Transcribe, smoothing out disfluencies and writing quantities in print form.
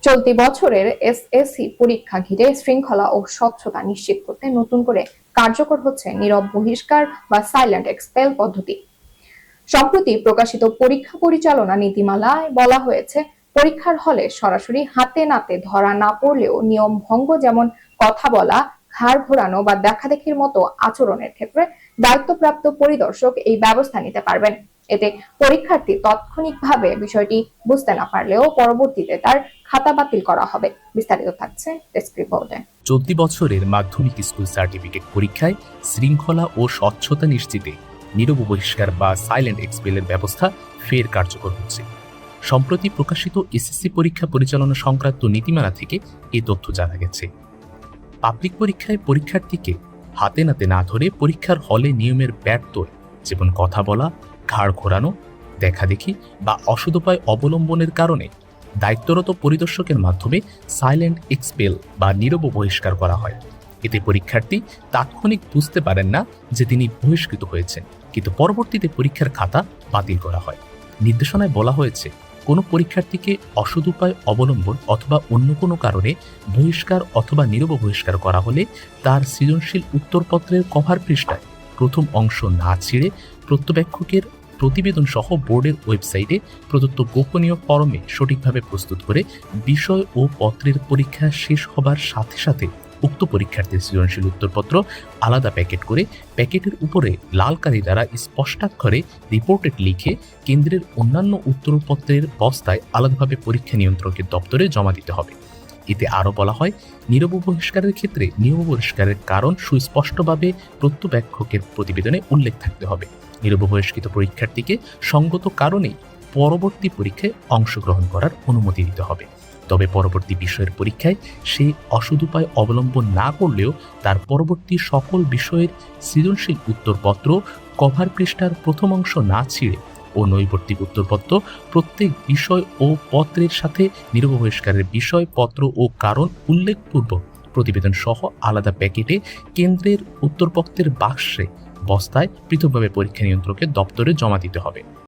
চলতি বছরের এসএসসি পরীক্ষা ঘিরে শৃঙ্খলা ও স্বচ্ছতা নিশ্চিত করতে নতুন করে কার্যকর হচ্ছে নীরব বহিষ্কার বা সাইলেন্ট এক্সপেল পদ্ধতি। সম্প্রতি প্রকাশিত পরীক্ষা পরিচালনা নীতিমালায় বলা হয়েছে, পরীক্ষার হলে সরাসরি হাতে নাতে ধরা না পড়লেও নিয়ম ভঙ্গ, যেমন কথা বলা, ঘাড় ঘোরানো বা দেখাদেখির মতো আচরণের ক্ষেত্রে দায়িত্বপ্রাপ্ত পরিদর্শক এই ব্যবস্থা নিতে পারবেন। এতে পরীক্ষার্থী তাৎক্ষণিকভাবে বিষয়টি বুঝতে না পারলেও পরবর্তীতে তার খাতা বাতিল করা হবে। বিস্তারিত থাকছে ডেস্ক রিপোর্টে। চলতি বছরের মাধ্যমিক স্কুল সার্টিফিকেট পরীক্ষায় শৃঙ্খলা ও স্বচ্ছতা নিশ্চিতে নীরব বহিষ্কার বা সাইলেন্ট এক্সপেলের ব্যবস্থা ফের কার্যকর হচ্ছে। সম্প্রতি প্রকাশিত এসএসসি পরীক্ষা পরিচালনা সংক্রান্ত নীতিমালা থেকে এই তথ্য জানা গেছে। পাবলিক পরীক্ষায় পরীক্ষার্থীকে হাতে নাতে না ধরে পরীক্ষার হলে নিয়মের ব্যত্যয়, যেমন কথা বলা, ঘাড় ঘোরানো, দেখাদেখি বা অসদুপায় অবলম্বনের কারণে দায়িত্বরত পরিদর্শকের মাধ্যমে সাইলেন্ট এক্সপেল বা নীরব বহিষ্কার করা হয়। এতে পরীক্ষার্থী তাৎক্ষণিক বুঝতে পারেন না যে তিনি বহিষ্কৃত হয়েছেন, কিন্তু পরবর্তীতে পরীক্ষার খাতা বাতিল করা হয়। নির্দেশনায় বলা হয়েছে, কোনো পরীক্ষার্থীকে অসদুপায় অবলম্বন অথবা অন্য কোনো কারণে বহিষ্কার অথবা নীরব বহিষ্কার করা হলে তার সৃজনশীল উত্তরপত্রের কভার পৃষ্ঠায় প্রথম অংশ না ছিঁড়ে প্রত্যবেক্ষকের প্রতিবেদন সহ বোর্ডের ওয়েবসাইটে প্রদত্ত গোপনীয় ফরমে সঠিকভাবে প্রস্তুত করে বিষয় ও পত্রের পরীক্ষা শেষ হবার সাথে সাথে উক্ত পরীক্ষার্থীর সৃজনশীল উত্তরপত্র আলাদা প্যাকেট করে প্যাকেটের উপরে লাল কালি দ্বারা স্পষ্টাক্ষরে রিপোর্টেড লিখে কেন্দ্রের অন্যান্য উত্তরপত্রের বস্তায় আলাদাভাবে পরীক্ষা নিয়ন্ত্রকের দপ্তরে জমা দিতে হবে। এতে আরও বলা হয়, নীরব বহিষ্কারের ক্ষেত্রে নীরব বহিষ্কারের কারণ সুস্পষ্টভাবে প্রত্যবেক্ষকের প্রতিবেদনে উল্লেখ থাকতে হবে। নীরব বহিষ্কৃত পরীক্ষার্থীকে সঙ্গত কারণেই পরবর্তী পরীক্ষায় অংশগ্রহণ করার অনুমতি দিতে হবে। তবে পরবর্তী বিষয়ের পরীক্ষায় সে অসদুপায় অবলম্বন না করলেও তার পরবর্তী সকল বিষয়ের সৃজনশীল উত্তরপত্র কভার পৃষ্ঠার প্রথম অংশ না ছিঁড়ে ও নৈবর্তিক উত্তরপত্র প্রত্যেক বিষয় ও পত্রের সাথে নীরব বহিষ্কারের বিষয়, পত্র ও কারণ উল্লেখপূর্বক প্রতিবেদন সহ আলাদা প্যাকেটে কেন্দ্রের উত্তরপত্রের বাক্সে বস্তায় পৃথকভাবে পরীক্ষা নিয়ন্ত্রকের দপ্তরে জমা দিতে হবে।